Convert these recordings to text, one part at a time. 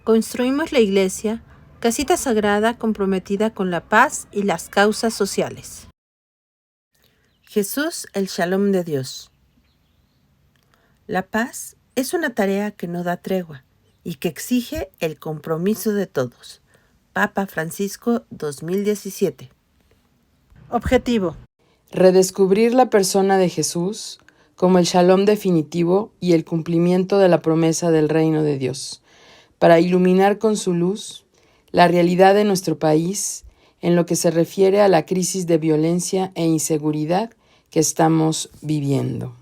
Construimos la iglesia, casita sagrada comprometida con la paz y las causas sociales. Jesús, el Shalom de Dios. La paz es una tarea que no da tregua y que exige el compromiso de todos. Papa Francisco, 2017. Objetivo: redescubrir la persona de Jesús como el Shalom definitivo y el cumplimiento de la promesa del reino de Dios, para iluminar con su luz la realidad de nuestro país en lo que se refiere a la crisis de violencia e inseguridad que estamos viviendo.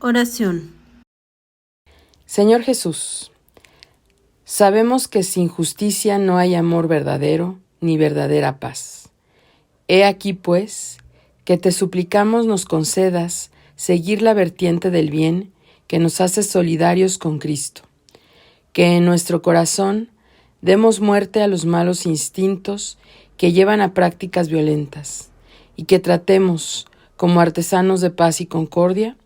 Oración. Señor Jesús, sabemos que sin justicia no hay amor verdadero ni verdadera paz. He aquí, pues, que te suplicamos nos concedas seguir la vertiente del bien que nos hace solidarios con Cristo, que en nuestro corazón demos muerte a los malos instintos que llevan a prácticas violentas y que tratemos, como artesanos de paz y concordia,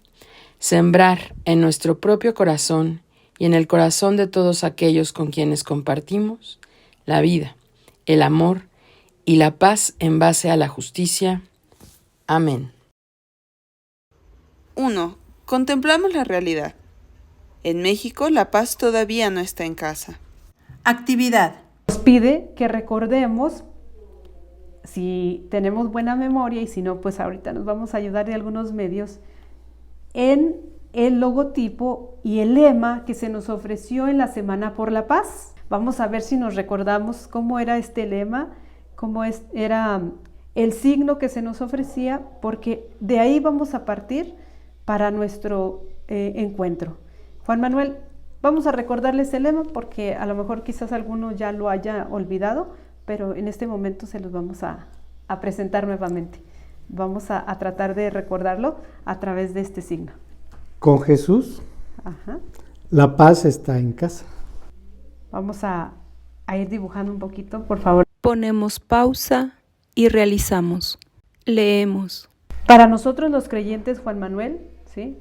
sembrar en nuestro propio corazón y en el corazón de todos aquellos con quienes compartimos la vida, el amor y la paz en base a la justicia. Amén. 1. Contemplamos la realidad. En México, la paz todavía no está en casa. Actividad. Nos pide que recordemos, si tenemos buena memoria y si no, pues ahorita nos vamos a ayudar de algunos medios, en el logotipo y el lema que se nos ofreció en la Semana por la Paz. Vamos a ver si nos recordamos cómo era este lema, era el signo que se nos ofrecía, porque de ahí vamos a partir para nuestro encuentro. Juan Manuel, vamos a recordarles el lema porque a lo mejor quizás alguno ya lo haya olvidado, pero en este momento se los vamos a presentar nuevamente. Vamos a tratar de recordarlo a través de este signo. Con Jesús, Ajá. La paz está en casa. Vamos a ir dibujando un poquito, por favor. Ponemos pausa y realizamos. Leemos. Para nosotros los creyentes, Juan Manuel, ¿sí?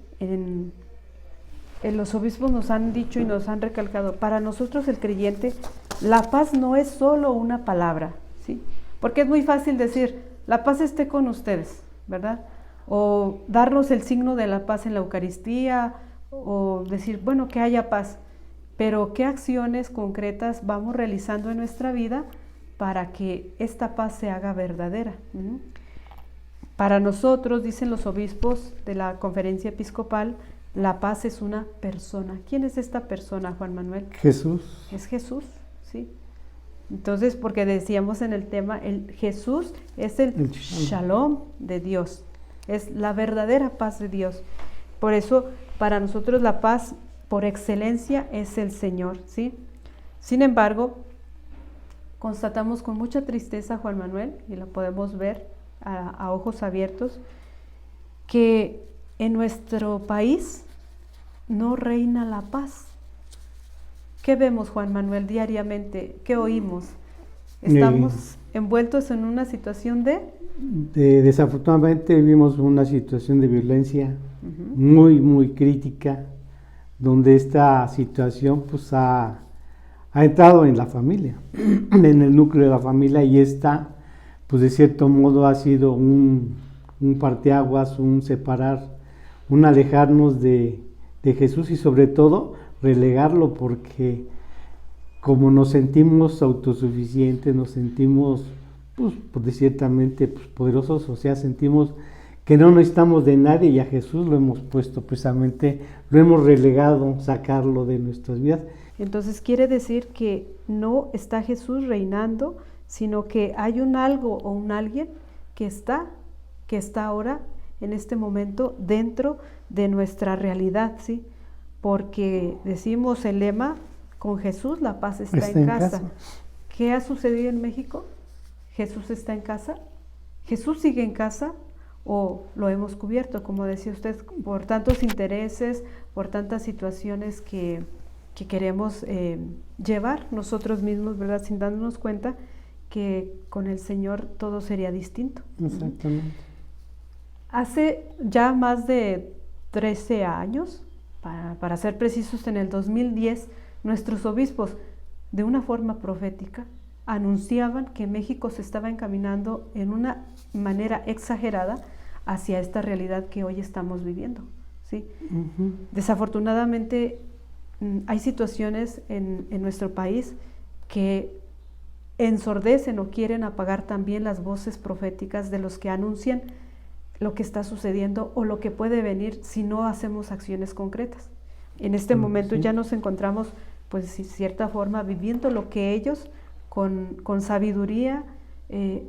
En los obispos nos han dicho y nos han recalcado, para nosotros el creyente, la paz no es solo una palabra, ¿sí? Porque es muy fácil decir, la paz esté con ustedes, ¿verdad? O darnos el signo de la paz en la Eucaristía, o decir, bueno, que haya paz, pero ¿qué acciones concretas vamos realizando en nuestra vida para que esta paz se haga verdadera? Para nosotros, dicen los obispos de la Conferencia Episcopal, la paz es una persona. ¿Quién es esta persona, Juan Manuel? Jesús. Es Jesús, sí. Entonces, porque decíamos en el tema, Jesús es el Shalom de Dios, es la verdadera paz de Dios. Por eso, para nosotros la paz por excelencia es el Señor, ¿sí? Sin embargo, constatamos con mucha tristeza, Juan Manuel, y lo podemos ver a ojos abiertos, que en nuestro país no reina la paz. ¿Qué vemos, Juan Manuel, diariamente? ¿Qué oímos? Estamos envueltos en una situación desafortunadamente vivimos una situación de violencia muy, muy crítica, donde esta situación pues ha entrado en la familia, en el núcleo de la familia, y esta pues de cierto modo ha sido un parteaguas, un separar, un alejarnos de Jesús y sobre todo relegarlo, porque como nos sentimos autosuficientes, nos sentimos pues ciertamente poderosos, o sea, sentimos que no necesitamos de nadie, y a Jesús lo hemos puesto precisamente, lo hemos relegado, sacarlo de nuestras vidas. Entonces quiere decir que no está Jesús reinando, sino que hay un algo o un alguien que está ahora en este momento dentro de nuestra realidad, ¿sí? Porque decimos el lema, con Jesús la paz está en casa. ¿Qué ha sucedido en México? ¿Jesús está en casa? ¿Jesús sigue en casa? ¿O lo hemos cubierto, como decía usted, por tantos intereses, por tantas situaciones que queremos llevar nosotros mismos, ¿verdad? Sin darnos cuenta que con el Señor todo sería distinto. Exactamente. Hace ya más de 13 años, para ser precisos, en el 2010, nuestros obispos de una forma profética, anunciaban que México se estaba encaminando en una manera exagerada hacia esta realidad que hoy estamos viviendo, ¿sí? Desafortunadamente, hay situaciones en nuestro país que ensordecen o quieren apagar también las voces proféticas de los que anuncian lo que está sucediendo o lo que puede venir si no hacemos acciones concretas. En este momento ya nos encontramos, pues de cierta forma, viviendo lo que ellos con sabiduría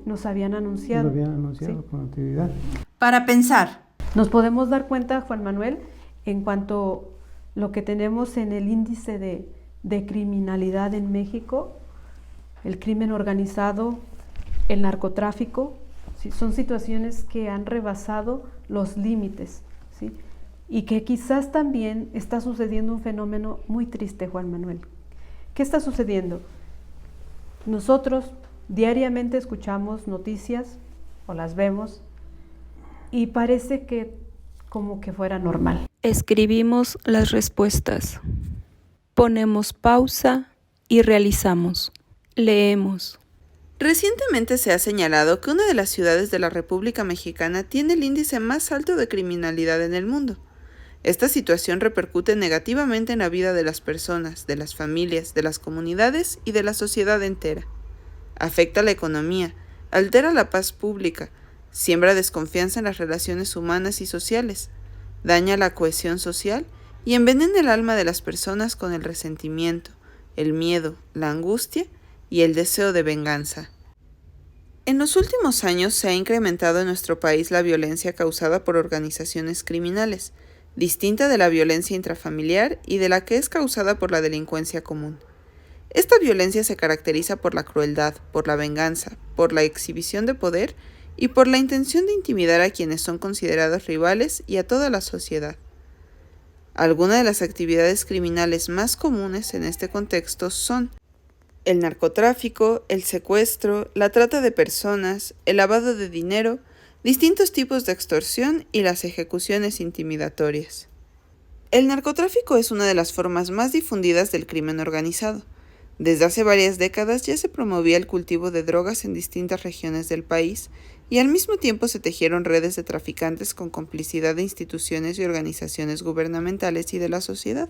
nos habían anunciado. Lo habían anunciado, ¿sí?, con anterioridad. Para pensar. Nos podemos dar cuenta, Juan Manuel, en cuanto a lo que tenemos en el índice de criminalidad en México, el crimen organizado, el narcotráfico, ¿sí? Son situaciones que han rebasado los límites, ¿sí? Y que quizás también está sucediendo un fenómeno muy triste, Juan Manuel. ¿Qué está sucediendo? Nosotros diariamente escuchamos noticias o las vemos y parece que como que fuera normal. Escribimos las respuestas. Ponemos pausa y realizamos. Leemos. Recientemente se ha señalado que una de las ciudades de la República Mexicana tiene el índice más alto de criminalidad en el mundo. Esta situación repercute negativamente en la vida de las personas, de las familias, de las comunidades y de la sociedad entera. Afecta la economía, altera la paz pública, siembra desconfianza en las relaciones humanas y sociales, daña la cohesión social y envenena el alma de las personas con el resentimiento, el miedo, la angustia y el deseo de venganza. En los últimos años se ha incrementado en nuestro país la violencia causada por organizaciones criminales, distinta de la violencia intrafamiliar y de la que es causada por la delincuencia común. Esta violencia se caracteriza por la crueldad, por la venganza, por la exhibición de poder y por la intención de intimidar a quienes son considerados rivales y a toda la sociedad. Algunas de las actividades criminales más comunes en este contexto son el narcotráfico, el secuestro, la trata de personas, el lavado de dinero, distintos tipos de extorsión y las ejecuciones intimidatorias. El narcotráfico es una de las formas más difundidas del crimen organizado. Desde hace varias décadas ya se promovía el cultivo de drogas en distintas regiones del país y al mismo tiempo se tejieron redes de traficantes con complicidad de instituciones y organizaciones gubernamentales y de la sociedad.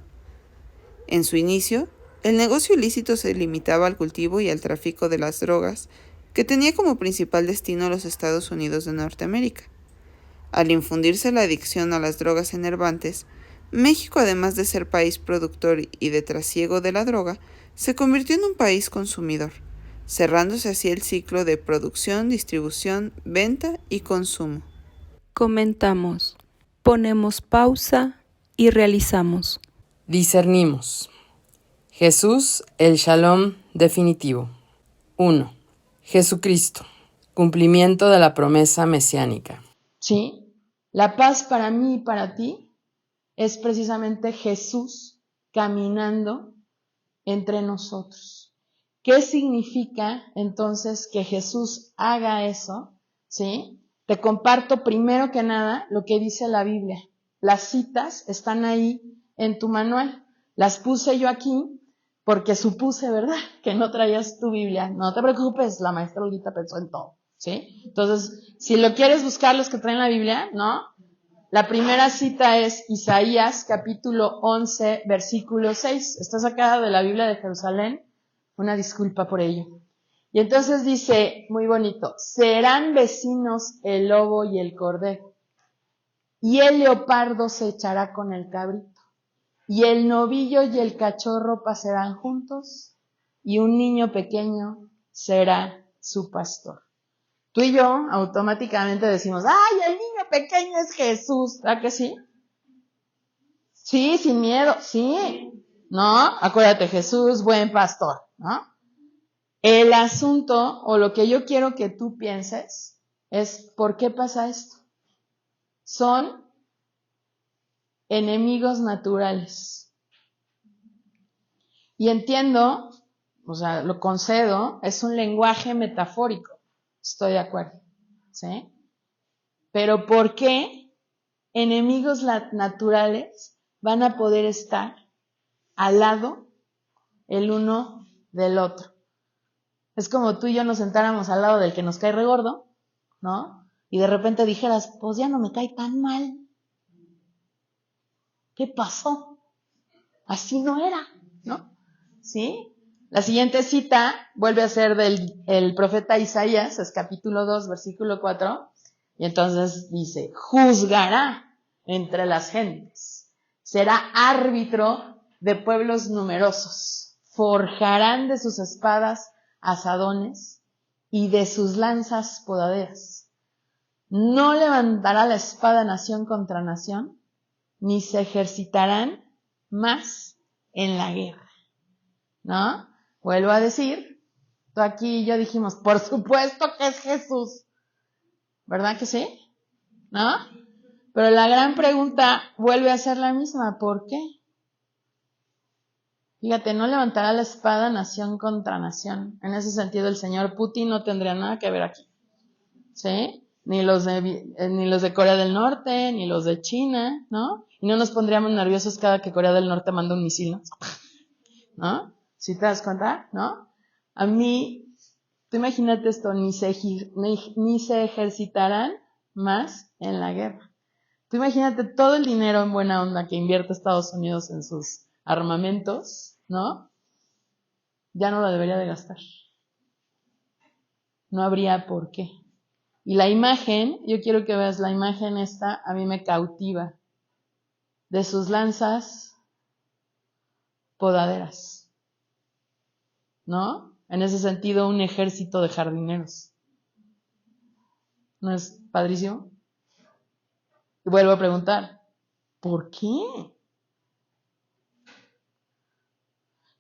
En su inicio, el negocio ilícito se limitaba al cultivo y al tráfico de las drogas, que tenía como principal destino los Estados Unidos de Norteamérica. Al infundirse la adicción a las drogas enervantes, México, además de ser país productor y de trasiego de la droga, se convirtió en un país consumidor, cerrándose así el ciclo de producción, distribución, venta y consumo. Comentamos. Ponemos pausa y realizamos. Discernimos. Jesús, el Shalom definitivo. 1. Jesucristo, cumplimiento de la promesa mesiánica. ¿Sí? La paz para mí y para ti es precisamente Jesús caminando entre nosotros. ¿Qué significa entonces que Jesús haga eso? ¿Sí? Te comparto primero que nada lo que dice la Biblia. Las citas están ahí en tu manual. Las puse yo aquí porque supuse, ¿verdad?, que no traías tu Biblia. No te preocupes, la maestra Olguita pensó en todo, ¿sí? Entonces, si lo quieres buscar, los que traen la Biblia, ¿no? La primera cita es Isaías, capítulo 11, versículo 6. Está sacada de la Biblia de Jerusalén. Una disculpa por ello. Y entonces dice, muy bonito, serán vecinos el lobo y el cordero, y el leopardo se echará con el cabrito. Y el novillo y el cachorro pasarán juntos, y un niño pequeño será su pastor. Tú y yo automáticamente decimos, ¡ay, el niño pequeño es Jesús! ¿Verdad que sí? Sí, sin miedo, sí. ¿No? Acuérdate, Jesús, buen pastor, ¿no? El asunto, o lo que yo quiero que tú pienses, es ¿por qué pasa esto? Son enemigos naturales. Y entiendo, o sea, lo concedo, es un lenguaje metafórico, estoy de acuerdo, ¿sí? Pero ¿por qué enemigos naturales van a poder estar al lado el uno del otro. Es como tú y yo nos sentáramos al lado del que nos cae re gordo, ¿no? Y de repente dijeras, pues ya no me cae tan mal. ¿Qué pasó? Así no era, ¿no? ¿Sí? La siguiente cita vuelve a ser del profeta Isaías, es capítulo 2, versículo 4, y entonces dice, juzgará entre las gentes, será árbitro de pueblos numerosos, forjarán de sus espadas asadones y de sus lanzas podaderas. No levantará la espada nación contra nación, ni se ejercitarán más en la guerra, ¿no? Vuelvo a decir, tú aquí y yo dijimos, por supuesto que es Jesús, ¿verdad que sí? ¿No? Pero la gran pregunta vuelve a ser la misma, ¿por qué? Fíjate, no levantará la espada nación contra nación. En ese sentido, el señor Putin no tendría nada que ver aquí, ¿sí? Ni los de Corea del Norte, ni los de China, ¿no? Y no nos pondríamos nerviosos cada que Corea del Norte manda un misil, ¿no? ¿Sí te das cuenta? ¿No? A mí, tú imagínate esto, ni se ejercitarán más en la guerra. Tú imagínate todo el dinero en buena onda que invierte Estados Unidos en sus armamentos, ¿no? Ya no lo debería de gastar. No habría por qué. Y la imagen, yo quiero que veas la imagen esta, a mí me cautiva. De sus lanzas podaderas, ¿no? En ese sentido, un ejército de jardineros. ¿No es padrísimo? Y vuelvo a preguntar, ¿por qué?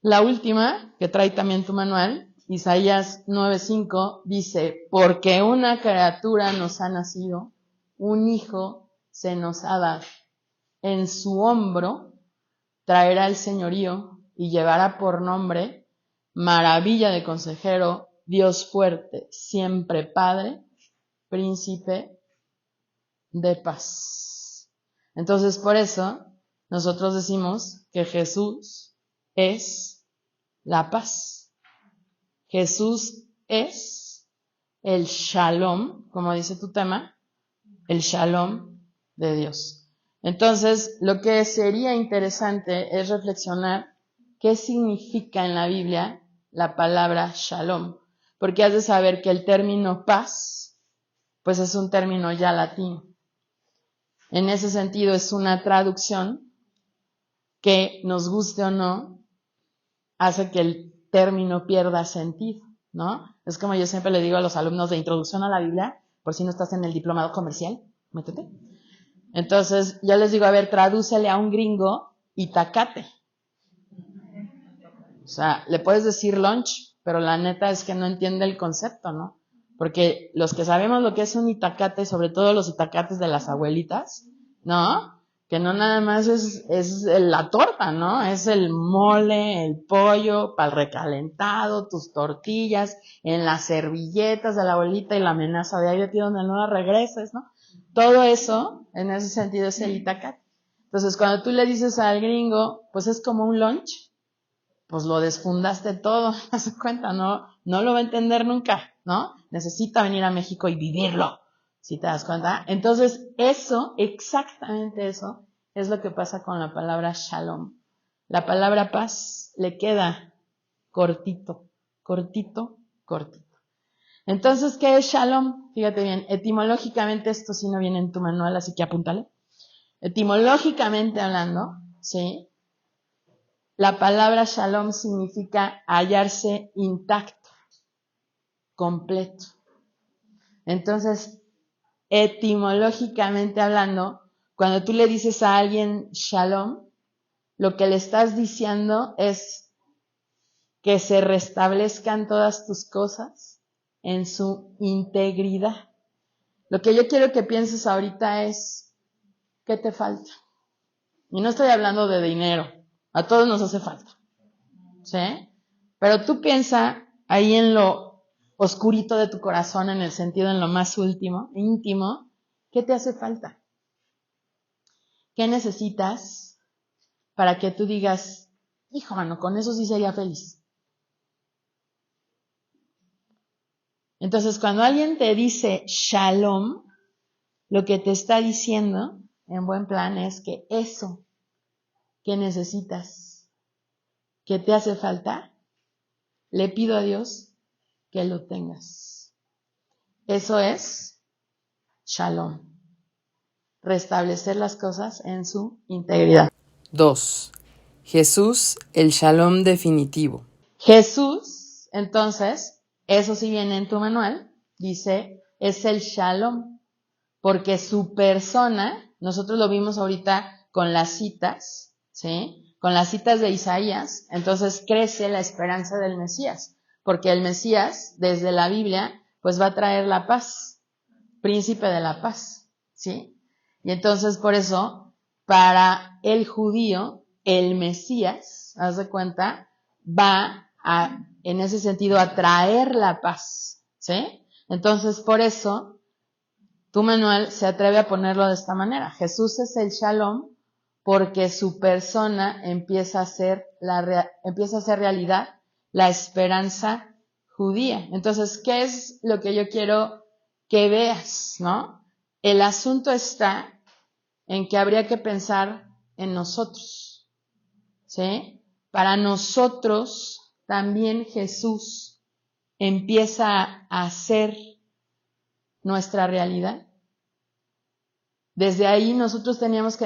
La última, que trae también tu manual, Isaías 9:5, dice, porque una criatura nos ha nacido, un hijo se nos ha dado. En su hombro traerá el señorío y llevará por nombre Maravilla de Consejero, Dios fuerte, siempre Padre, Príncipe de paz. Entonces, por eso, nosotros decimos que Jesús es la paz. Jesús es el Shalom, como dice tu tema, el Shalom de Dios. Entonces, lo que sería interesante es reflexionar qué significa en la Biblia la palabra Shalom, porque has de saber que el término paz, pues es un término ya latino. En ese sentido, es una traducción que, nos guste o no, hace que el término pierda sentido, ¿no? Es como yo siempre le digo a los alumnos de Introducción a la Biblia, por si no estás en el diplomado comercial, métete. Entonces, yo les digo, a ver, tradúcele a un gringo Itacate. O sea, le puedes decir lunch, pero la neta es que no entiende el concepto, ¿no? Porque los que sabemos lo que es un itacate, sobre todo los itacates de las abuelitas, ¿no? Que no nada más es la torta, ¿no? Es el mole, el pollo, para el recalentado, tus tortillas, en las servilletas de la abuelita y la amenaza de ahí de ti donde no la regreses, ¿no? Todo eso, en ese sentido, es el itacate. Entonces, cuando tú le dices al gringo, pues es como un lunch, pues lo desfundaste todo, ¿te das cuenta? No lo va a entender nunca, ¿no? Necesita venir a México y vivirlo, ¿sí te das cuenta? Entonces, eso, exactamente eso, es lo que pasa con la palabra shalom. La palabra paz le queda cortito, cortito, cortito. Entonces, ¿qué es shalom? Fíjate bien, etimológicamente esto sí no viene en tu manual, así que apúntale. Etimológicamente hablando, ¿sí? La palabra shalom significa hallarse intacto, completo. Entonces, etimológicamente hablando, cuando tú le dices a alguien shalom, lo que le estás diciendo es que se restablezcan todas tus cosas en su integridad. Lo que yo quiero que pienses ahorita es, ¿qué te falta? Y no estoy hablando de dinero, a todos nos hace falta, ¿sí? Pero tú piensa ahí en lo oscurito de tu corazón, en el sentido, en lo más íntimo, ¿qué te hace falta? ¿Qué necesitas para que tú digas, hijo, mano, con eso sí sería feliz? Entonces, cuando alguien te dice shalom, lo que te está diciendo, en buen plan, es que eso que necesitas, que te hace falta, le pido a Dios que lo tengas. Eso es shalom. Restablecer las cosas en su integridad. 2. Jesús, el shalom definitivo. Jesús, entonces, eso sí viene en tu manual, dice, es el shalom, porque su persona, nosotros lo vimos ahorita con las citas, ¿sí? Con las citas de Isaías, entonces crece la esperanza del Mesías, porque el Mesías, desde la Biblia, pues va a traer la paz, príncipe de la paz, ¿sí? Y entonces por eso, para el judío, el Mesías, haz de cuenta, va a, en ese sentido, a traer la paz, ¿sí? Entonces por eso, tu manual se atreve a ponerlo de esta manera. Jesús es el shalom porque su persona empieza a ser realidad la esperanza judía. Entonces, ¿qué es lo que yo quiero que veas, no? El asunto está en que habría que pensar en nosotros, ¿sí? Para nosotros también Jesús empieza a ser nuestra realidad. Desde ahí nosotros tendremos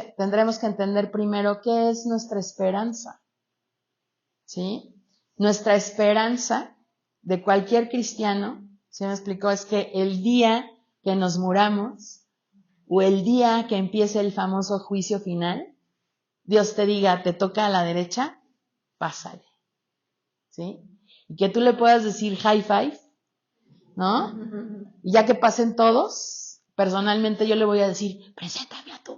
que entender primero qué es nuestra esperanza, ¿sí? Nuestra esperanza de cualquier cristiano, ¿sí me explicó? Es que el día que nos muramos o el día que empiece el famoso juicio final, Dios te diga, te toca a la derecha, pásale, ¿sí? Y que tú le puedas decir high five, ¿no? Y ya que pasen todos, personalmente yo le voy a decir, preséntame a tu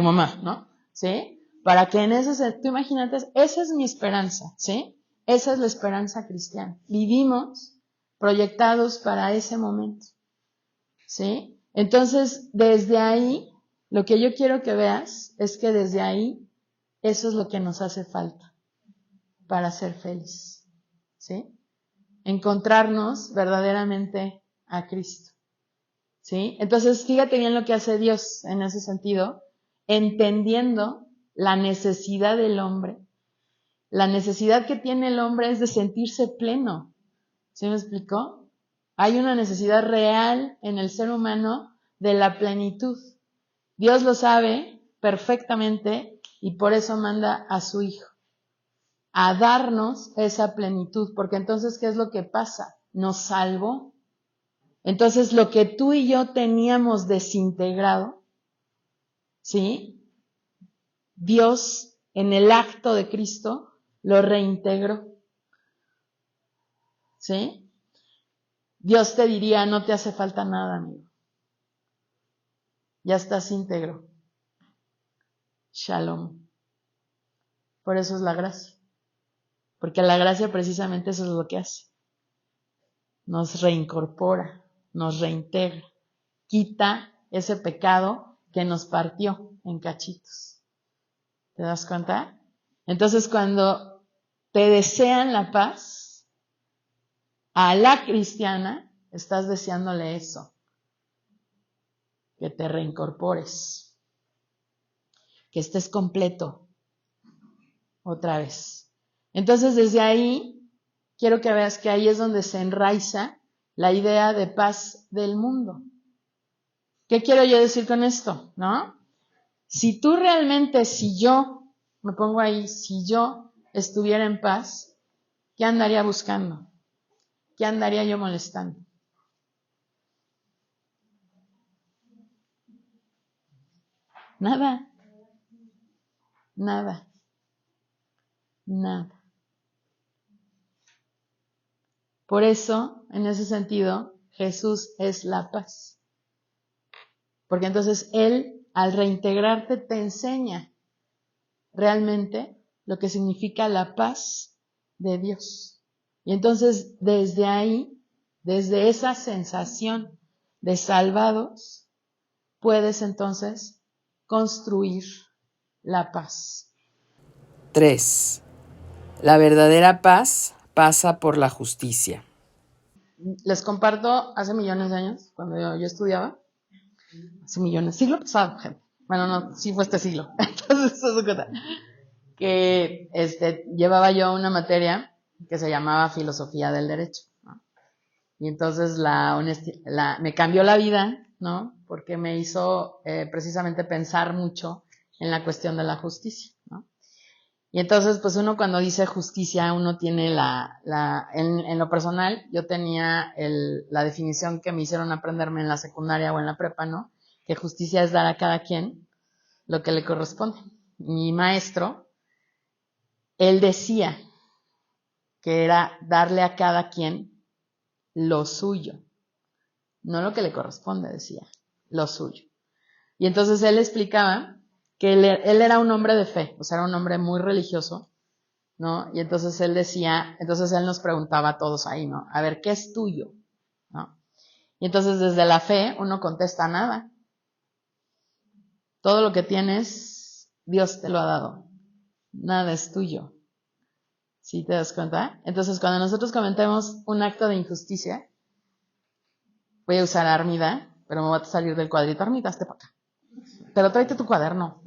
mamá, ¿no? ¿Sí? Para que en ese, tú imagínate, esa es mi esperanza, ¿sí? Esa es la esperanza cristiana. Vivimos proyectados para ese momento, ¿sí? Entonces, desde ahí, lo que yo quiero que veas es que desde ahí, eso es lo que nos hace falta para ser feliz, ¿sí? Encontrarnos verdaderamente a Cristo, ¿sí? Entonces, fíjate bien lo que hace Dios en ese sentido, entendiendo la necesidad del hombre. La necesidad que tiene el hombre es de sentirse pleno, ¿sí me explicó? Hay una necesidad real en el ser humano de la plenitud. Dios lo sabe perfectamente y por eso manda a su Hijo a darnos esa plenitud, porque entonces, ¿qué es lo que pasa? Nos salvó. Entonces, lo que tú y yo teníamos desintegrado, ¿sí? Dios, en el acto de Cristo, lo reintegró, ¿sí? Dios te diría, no te hace falta nada, amigo. Ya estás íntegro. Shalom. Por eso es la gracia. Porque la gracia precisamente eso es lo que hace. Nos reincorpora, nos reintegra, quita ese pecado que nos partió en cachitos. ¿Te das cuenta? Entonces, cuando te desean la paz, a la cristiana estás deseándole eso, que te reincorpores, que estés completo otra vez. Entonces, desde ahí, quiero que veas que ahí es donde se enraiza la idea de paz del mundo. ¿Qué quiero yo decir con esto? ¿No? Si tú realmente, si yo, me pongo ahí, si yo estuviera en paz, ¿qué andaría buscando? ¿Qué andaría yo molestando? Nada. Nada. Nada. Por eso, en ese sentido, Jesús es la paz. Porque entonces Él, al reintegrarte, te enseña realmente lo que significa la paz de Dios. Y entonces, desde ahí, desde esa sensación de salvados, puedes entonces construir la paz. 3. La verdadera paz pasa por la justicia. les comparto hace millones de años, cuando yo estudiaba, hace millones, siglo pasado, gente. Bueno, no, sí fue este siglo. Entonces, eso es cosa. Que llevaba yo una materia que se llamaba Filosofía del Derecho, ¿no? Y entonces me cambió la vida, ¿no? Porque me hizo precisamente pensar mucho en la cuestión de la justicia, ¿no? Y entonces, pues uno cuando dice justicia, uno tiene en lo personal, yo tenía la definición que me hicieron aprenderme en la secundaria o en la prepa, ¿no? Que justicia es dar a cada quien lo que le corresponde. Mi maestro, él decía que era darle a cada quien lo suyo, no lo que le corresponde, decía, lo suyo. Y entonces él explicaba que él era un hombre de fe, o sea, era un hombre muy religioso, ¿no? Y entonces él nos preguntaba a todos ahí, ¿no? A ver, ¿qué es tuyo? ¿No? Y entonces desde la fe uno contesta nada. Todo lo que tienes, Dios te lo ha dado. Nada es tuyo. ¿Sí te das cuenta? Entonces cuando nosotros cometemos un acto de injusticia, voy a usar Armida, pero me voy a salir del cuadrito. Armida, hazte para acá. Pero tráete tu cuaderno,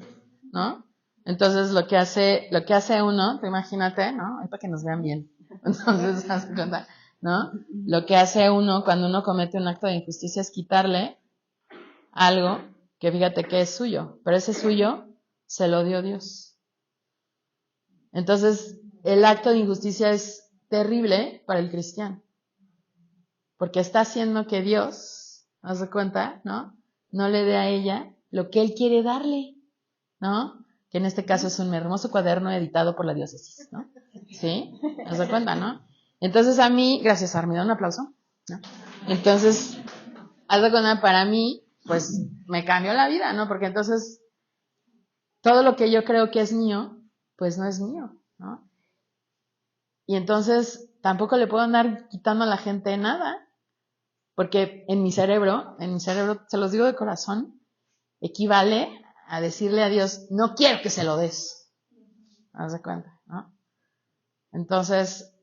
¿no? Entonces lo que hace uno, te imagínate, ¿no? Ahí para que nos vean bien. Entonces, ¿te das cuenta? ¿No? Lo que hace uno cuando uno comete un acto de injusticia es quitarle algo que fíjate que es suyo, pero ese suyo se lo dio Dios. Entonces, el acto de injusticia es terrible para el cristiano, porque está haciendo que Dios, ¿haz de cuenta, no? No le dé a ella lo que Él quiere darle, ¿no? Que en este caso es un hermoso cuaderno editado por la diócesis, ¿no? ¿Sí? ¿Haz de cuenta, no? Entonces a mí, gracias Armida, un aplauso, ¿no? Entonces, haz de cuenta, para mí, pues me cambió la vida, ¿no? Porque entonces todo lo que yo creo que es mío, pues no es mío, ¿no? Y entonces tampoco le puedo andar quitando a la gente nada, porque en mi cerebro, se los digo de corazón, equivale a decirle a Dios, no quiero que se lo des. ¿Haz de cuenta, no? Entonces,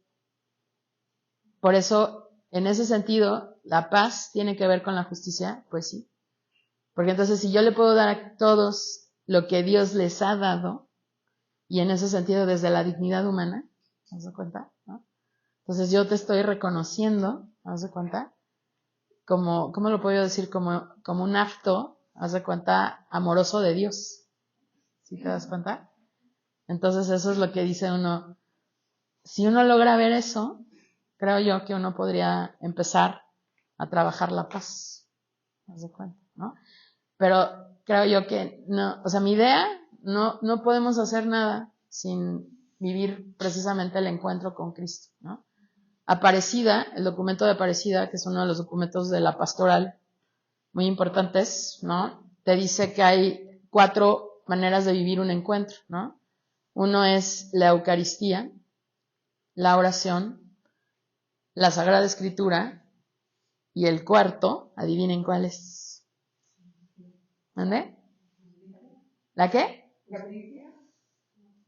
por eso, en ese sentido, la paz tiene que ver con la justicia, pues sí. Porque entonces si yo le puedo dar a todos lo que Dios les ha dado, y en ese sentido desde la dignidad humana, ¿haz de cuenta? ¿No? Entonces yo te estoy reconociendo, ¿haz de cuenta? ¿Cómo lo puedo decir? Como un acto, ¿haz de cuenta? Amoroso de Dios. ¿Sí te das cuenta? Entonces eso es lo que dice uno. Si uno logra ver eso, creo yo que uno podría empezar a trabajar la paz. ¿Haz de cuenta? ¿No? Pero creo yo que no, o sea, mi idea, no podemos hacer nada sin vivir precisamente el encuentro con Cristo, ¿no? Aparecida, el documento de Aparecida, que es uno de los documentos de la pastoral muy importantes, ¿no? Te dice que hay 4 maneras de vivir un encuentro, ¿no? Uno es la Eucaristía, la oración, la Sagrada Escritura, y el cuarto, adivinen cuál es. ¿Dónde? ¿La qué?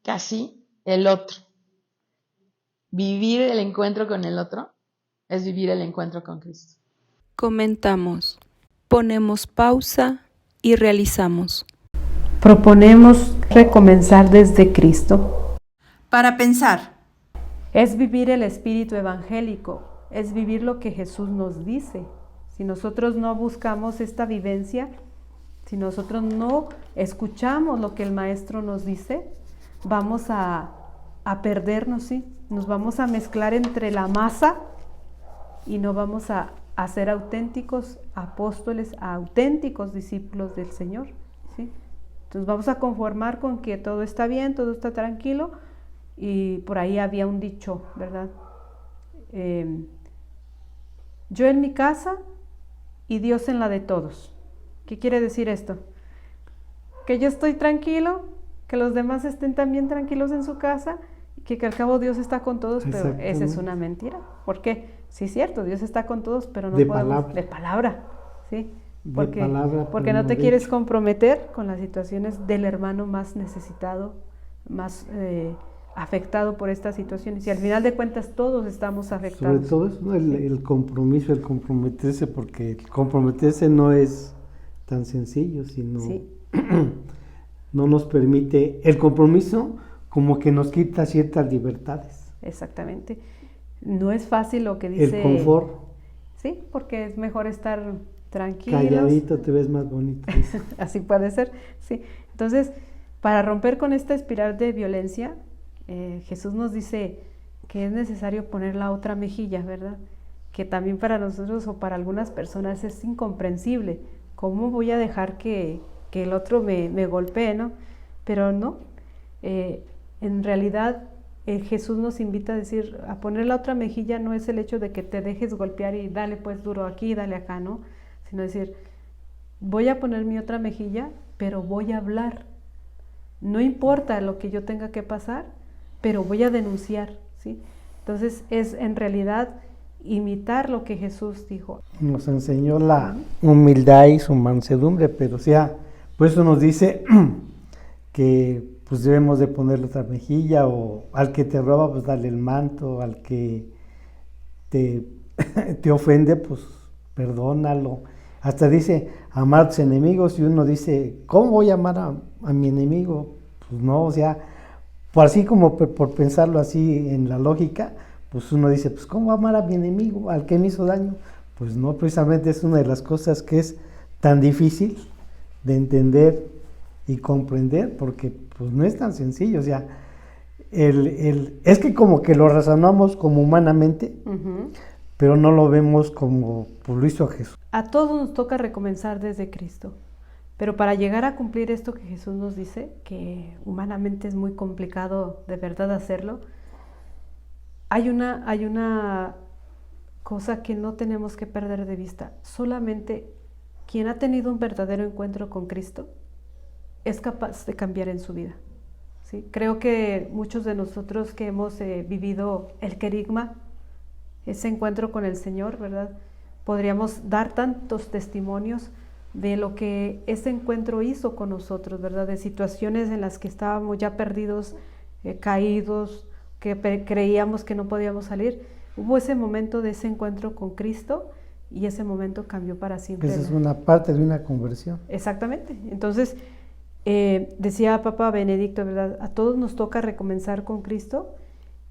Casi el otro. Vivir el encuentro con el otro es vivir el encuentro con Cristo. Comentamos, ponemos pausa y realizamos. Proponemos recomenzar desde Cristo. Para pensar. Es vivir el espíritu evangélico, es vivir lo que Jesús nos dice. Si nosotros no buscamos esta vivencia, si nosotros no escuchamos lo que el Maestro nos dice, vamos a perdernos, ¿sí? Nos vamos a mezclar entre la masa y no vamos a ser auténticos apóstoles, auténticos discípulos del Señor, ¿sí? Entonces vamos a conformar con que todo está bien, todo está tranquilo, y por ahí había un dicho, ¿verdad? Yo en mi casa y Dios en la de todos. ¿Qué quiere decir esto? Que yo estoy tranquilo, que los demás estén también tranquilos en su casa, que al cabo Dios está con todos, pero esa es una mentira. ¿Por qué? Sí, es cierto, Dios está con todos, pero no podemos... De palabra, ¿sí? Porque no te quieres comprometer con las situaciones del hermano más necesitado, más afectado por estas situaciones y al final de cuentas todos estamos Sobre afectados. todo eso, ¿no? El compromiso, el comprometerse, porque el comprometerse no es tan sencillo, sino Sí. no nos permite, el compromiso como que nos quita ciertas libertades, Exactamente. No es fácil lo que dice. el confort, Sí, porque es mejor estar tranquilos. calladito te ves más bonito. dice. Así puede ser, sí. Entonces, para romper con esta espiral de violencia, Jesús nos dice que es necesario poner la otra mejilla, ¿verdad? Que también para nosotros o para algunas personas es incomprensible. ¿Cómo voy a dejar que el otro me golpee, no? Pero no, en realidad Jesús nos invita a decir, a poner la otra mejilla no es el hecho de que te dejes golpear y dale pues duro aquí, dale acá, ¿no? Sino decir, voy a poner mi otra mejilla, pero voy a hablar. No importa lo que yo tenga que pasar, pero voy a denunciar, ¿sí? Entonces es en realidad imitar lo que Jesús dijo. Nos enseñó la humildad y su mansedumbre, pero o sea, pues eso nos dice que pues debemos de ponerle otra mejilla, o al que te roba pues darle el manto, al que te ofende pues perdónalo. Hasta dice amar a tus enemigos, y uno dice, ¿cómo voy a amar a mi enemigo? Pues no, o sea, por así como por pensarlo así en la lógica, pues uno dice, pues ¿cómo amar a mi enemigo, al que me hizo daño? Pues no, precisamente es una de las cosas que es tan difícil de entender y comprender, porque pues no es tan sencillo, o sea, es que como que lo razonamos como humanamente, pero no lo vemos como pues, lo hizo Jesús. A todos nos toca recomenzar desde Cristo, pero para llegar a cumplir esto que Jesús nos dice, que humanamente es muy complicado de verdad hacerlo, hay una cosa que no tenemos que perder de vista. Solamente quien ha tenido un verdadero encuentro con Cristo es capaz de cambiar en su vida, ¿sí? Creo que muchos de nosotros que hemos vivido el querigma, ese encuentro con el Señor, ¿verdad? Podríamos dar tantos testimonios de lo que ese encuentro hizo con nosotros, ¿verdad? De situaciones en las que estábamos ya perdidos, caídos, que creíamos que no podíamos salir. Hubo ese momento de ese encuentro con Cristo y ese momento cambió para siempre. Esa es una parte de una conversión. Exactamente. Entonces, decía Papa Benedicto, ¿verdad? A todos nos toca recomenzar con Cristo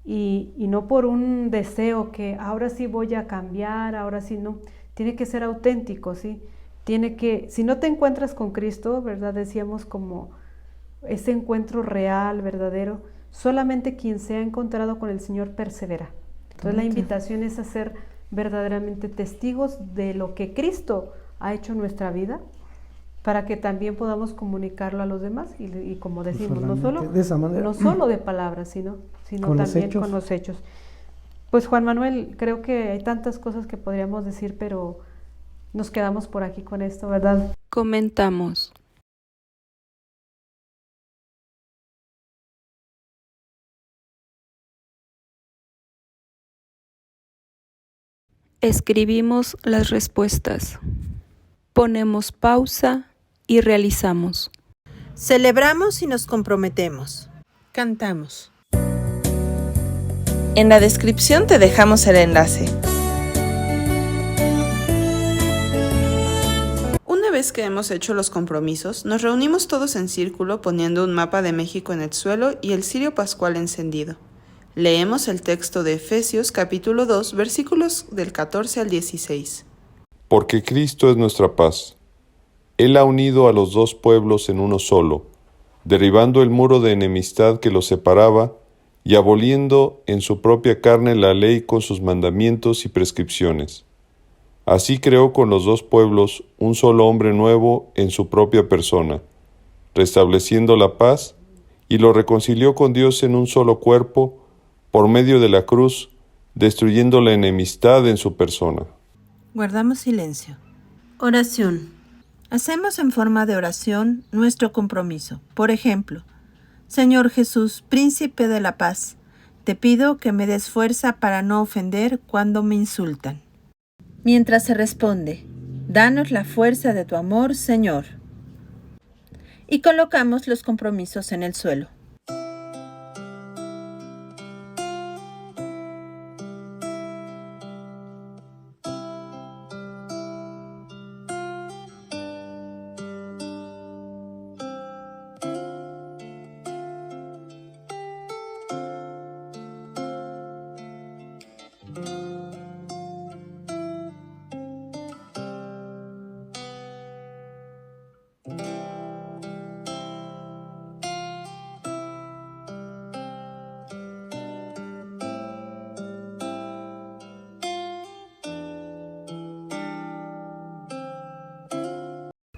y no por un deseo que ahora sí voy a cambiar, ahora sí no. Tiene que ser auténtico, ¿sí? Si no te encuentras con Cristo, ¿verdad? Decíamos como ese encuentro real, verdadero, solamente quien se ha encontrado con el Señor persevera. Entonces la invitación es a ser verdaderamente testigos de lo que Cristo ha hecho en nuestra vida, para que también podamos comunicarlo a los demás y como decimos, no solo de palabras, sino con también con los hechos. Pues Juan Manuel, creo que hay tantas cosas que podríamos decir, pero nos quedamos por aquí con esto, ¿verdad? Comentamos. Escribimos las respuestas. Ponemos pausa y realizamos. Celebramos y nos comprometemos. Cantamos. En la descripción te dejamos el enlace. Una vez que hemos hecho los compromisos, nos reunimos todos en círculo poniendo un mapa de México en el suelo y el cirio pascual encendido. Leemos el texto de Efesios capítulo 2, versículos del 14 al 16. Porque Cristo es nuestra paz. Él ha unido a los dos pueblos en uno solo, derribando el muro de enemistad que los separaba y aboliendo en su propia carne la ley con sus mandamientos y prescripciones. Así creó con los dos pueblos un solo hombre nuevo en su propia persona, restableciendo la paz, y lo reconcilió con Dios en un solo cuerpo, por medio de la cruz, destruyendo la enemistad en su persona. Guardamos silencio. Oración. Hacemos en forma de oración nuestro compromiso. Por ejemplo, Señor Jesús, Príncipe de la Paz, te pido que me des fuerza para no ofender cuando me insultan. Mientras se responde, danos la fuerza de tu amor, Señor. Y colocamos los compromisos en el suelo.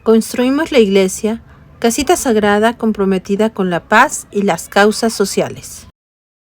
Construimos la iglesia, casita sagrada comprometida con la paz y las causas sociales.